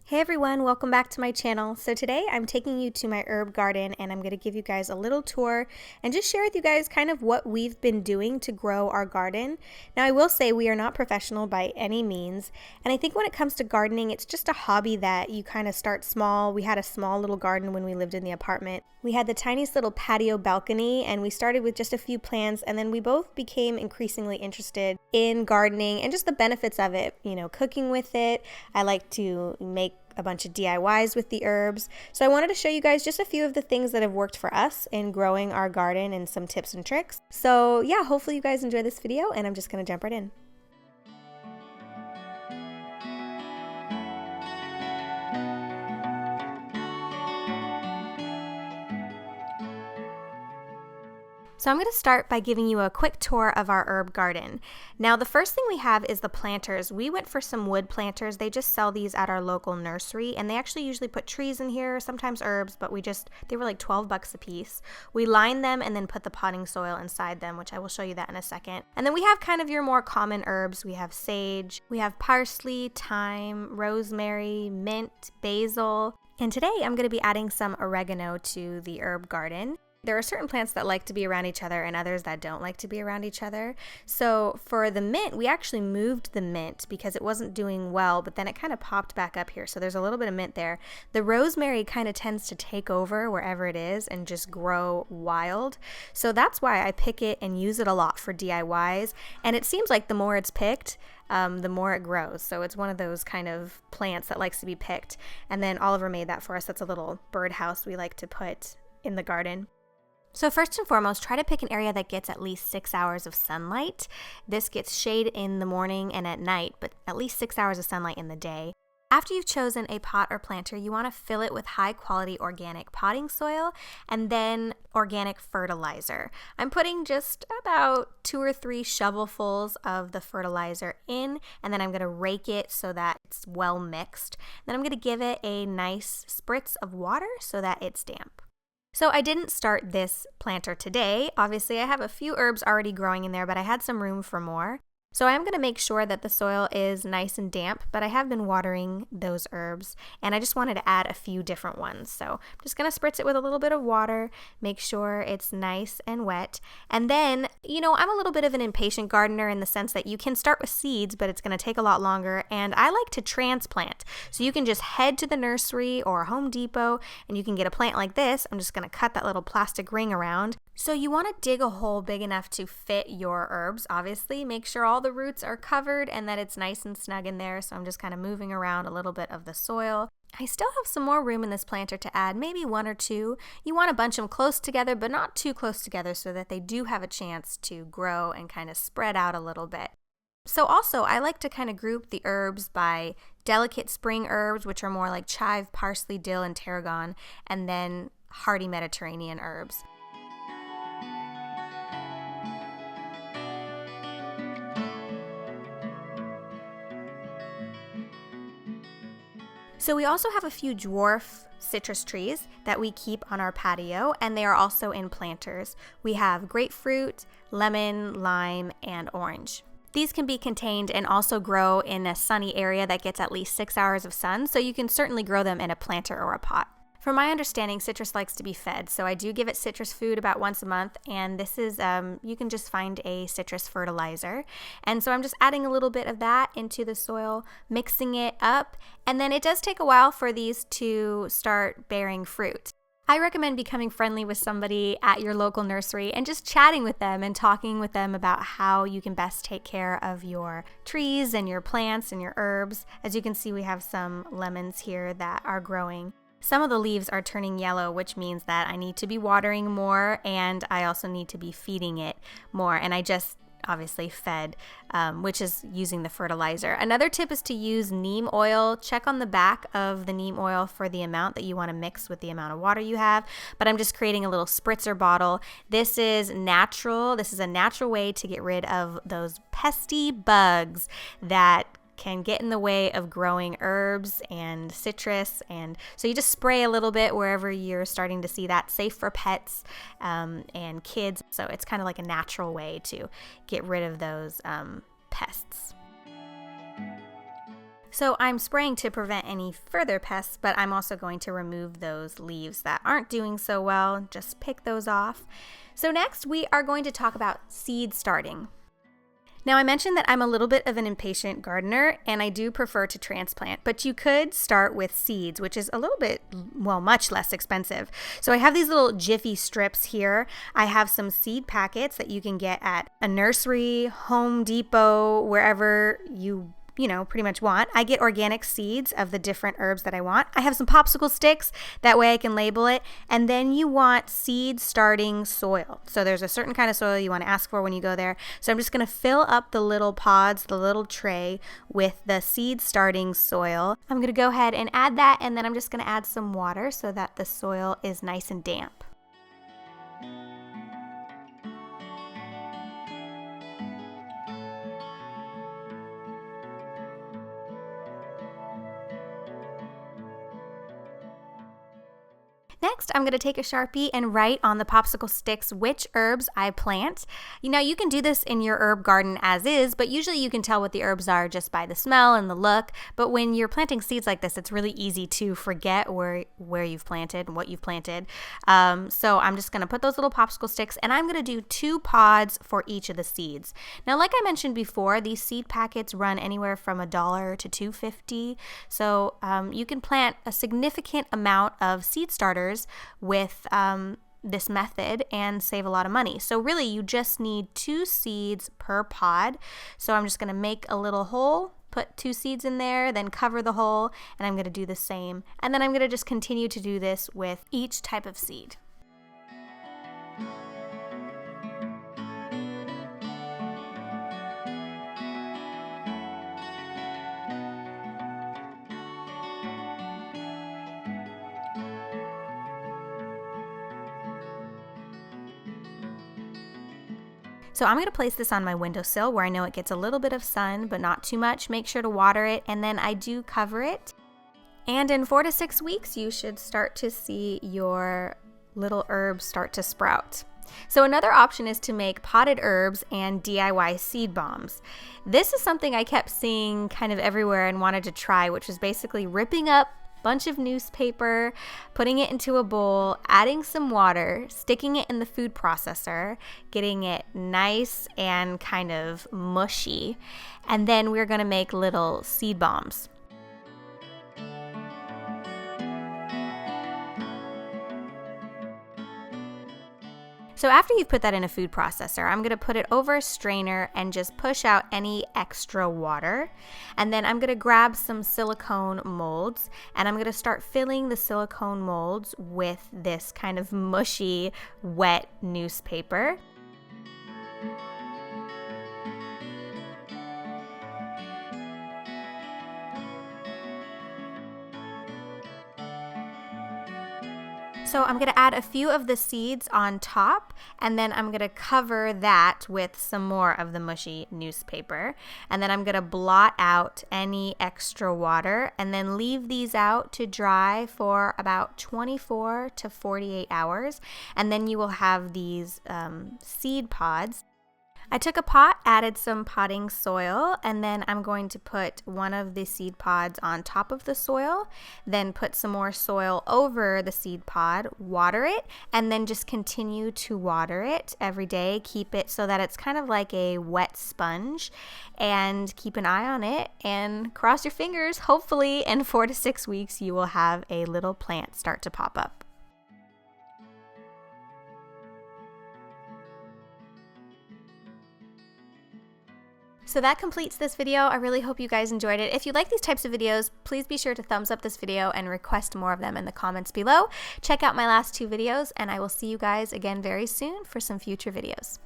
Hey everyone, welcome back to my channel. So today I'm taking you to my herb garden and I'm going to give you guys a little tour and just share with you guys kind of what we've been doing to grow our garden. Now I will say we are not professional by any means, and I think when it comes to gardening it's just a hobby that you kind of start small. We had a small little garden when we lived in the apartment. We had the tiniest little patio balcony and we started with just a few plants, and then we both became increasingly interested in gardening and just the benefits of it, you know, cooking with it. I like to make a bunch of DIYs with the herbs. So I wanted to show you guys just a few of the things that have worked for us in growing our garden and some tips and tricks. So yeah, hopefully you guys enjoy this video and I'm just gonna jump right in. So I'm going to start by giving you a quick tour of our herb garden. Now the first thing we have is the planters. We went for some wood planters. They just sell these at our local nursery, and they actually usually put trees in here, sometimes herbs, but they were like 12 bucks a piece. We lined them and then put the potting soil inside them, which I will show you that in a second. And then we have kind of your more common herbs. We have sage, we have parsley, thyme, rosemary, mint, basil, and today I'm going to be adding some oregano to the herb garden. There are certain plants that like to be around each other and others that don't like to be around each other. So for the mint, we actually moved the mint because it wasn't doing well, but then it kind of popped back up here. So there's a little bit of mint there. The rosemary kind of tends to take over wherever it is and just grow wild. So that's why I pick it and use it a lot for DIYs. And it seems like the more it's picked, the more it grows. So it's one of those kind of plants that likes to be picked. And then Oliver made that for us. That's a little birdhouse we like to put in the garden. So first and foremost, try to pick an area that gets at least 6 hours of sunlight. This gets shade in the morning and at night, but at least 6 hours of sunlight in the day. After you've chosen a pot or planter, you want to fill it with high quality organic potting soil and then organic fertilizer. I'm putting just about 2 or 3 shovelfuls of the fertilizer in, and then I'm going to rake it so that it's well mixed. Then I'm going to give it a nice spritz of water so that it's damp. So I didn't start this planter today. Obviously, I have a few herbs already growing in there, but I had some room for more. So I am going to make sure that the soil is nice and damp, but I have been watering those herbs, and I just wanted to add a few different ones. So I'm just going to spritz it with a little bit of water, make sure it's nice and wet. And then, you know, I'm a little bit of an impatient gardener in the sense that you can start with seeds, but it's going to take a lot longer, and I like to transplant. So you can just head to the nursery or Home Depot, and you can get a plant like this. I'm just going to cut that little plastic ring around. So you want to dig a hole big enough to fit your herbs, obviously. Make sure all the roots are covered and that it's nice and snug in there. So I'm just kind of moving around a little bit of the soil. I still have some more room in this planter to add, maybe 1 or 2. You want to bunch them close together, but not too close together so that they do have a chance to grow and kind of spread out a little bit. So also, I like to kind of group the herbs by delicate spring herbs, which are more like chive, parsley, dill, and tarragon, and then hardy Mediterranean herbs. So we also have a few dwarf citrus trees that we keep on our patio, and they are also in planters. We have grapefruit, lemon, lime, and orange. These can be contained and also grow in a sunny area that gets at least 6 hours of sun, so you can certainly grow them in a planter or a pot. From my understanding, citrus likes to be fed, so I do give it citrus food about once a month, and this is, you can just find a citrus fertilizer. And so I'm just adding a little bit of that into the soil, mixing it up, and then it does take a while for these to start bearing fruit. I recommend becoming friendly with somebody at your local nursery and just chatting with them and talking with them about how you can best take care of your trees and your plants and your herbs. As you can see, we have some lemons here that are growing. Some of the leaves are turning yellow, which means that I need to be watering more, and I also need to be feeding it more. And I just obviously fed, which is using the fertilizer. Another tip is to use neem oil. Check on the back of the neem oil for the amount that you want to mix with the amount of water you have. But I'm just creating a little spritzer bottle. This is natural. This is a natural way to get rid of those pesky bugs that can get in the way of growing herbs and citrus. And so you just spray a little bit wherever you're starting to see that. Safe for pets and kids. So it's kind of like a natural way to get rid of those pests. So I'm spraying to prevent any further pests, but I'm also going to remove those leaves that aren't doing so well, just pick those off. So next we are going to talk about seed starting. Now I mentioned that I'm a little bit of an impatient gardener and I do prefer to transplant, but you could start with seeds, which is a little bit, well, much less expensive. So I have these little Jiffy strips here. I have some seed packets that you can get at a nursery, Home Depot, wherever you pretty much want. I get organic seeds of the different herbs that I want. I have some popsicle sticks, that way I can label it. And then you want seed starting soil. So there's a certain kind of soil you want to ask for when you go there. So I'm just going to fill up the little pods, the little tray with the seed starting soil. I'm going to go ahead and add that, and then I'm just going to add some water so that the soil is nice and damp. Next, I'm going to take a Sharpie and write on the popsicle sticks which herbs I plant. You can do this in your herb garden as is, but usually you can tell what the herbs are just by the smell and the look. But when you're planting seeds like this, it's really easy to forget where you've planted and what you've planted. So I'm just going to put those little popsicle sticks, and I'm going to do 2 pods for each of the seeds. Now, like I mentioned before, these seed packets run anywhere from $1 to $2.50. So you can plant a significant amount of seed starters with this method and save a lot of money. So really you just need 2 seeds per pod. So I'm just going to make a little hole, put 2 seeds in there, then cover the hole, and I'm going to do the same. And then I'm going to just continue to do this with each type of seed. So I'm going to place this on my windowsill where I know it gets a little bit of sun, but not too much. Make sure to water it, and then I do cover it. And in 4 to 6 weeks, you should start to see your little herbs start to sprout. So another option is to make potted herbs and DIY seed bombs. This is something I kept seeing kind of everywhere and wanted to try, which was basically ripping up bunch of newspaper, putting it into a bowl, adding some water, sticking it in the food processor, getting it nice and kind of mushy, and then we're going to make little seed bombs. So after you've put that in a food processor, I'm going to put it over a strainer and just push out any extra water. And then I'm going to grab some silicone molds, and I'm going to start filling the silicone molds with this kind of mushy, wet newspaper. So I'm going to add a few of the seeds on top, and then I'm going to cover that with some more of the mushy newspaper. And then I'm going to blot out any extra water and then leave these out to dry for about 24 to 48 hours. And then you will have these seed pods. I took a pot, added some potting soil, and then I'm going to put one of the seed pods on top of the soil, then put some more soil over the seed pod, water it, and then just continue to water it every day. Keep it so that it's kind of like a wet sponge, and keep an eye on it and cross your fingers. Hopefully in 4 to 6 weeks you will have a little plant start to pop up. So that completes this video. I really hope you guys enjoyed it. If you like these types of videos, please be sure to thumbs up this video and request more of them in the comments below. Check out my last 2 videos, and I will see you guys again very soon for some future videos.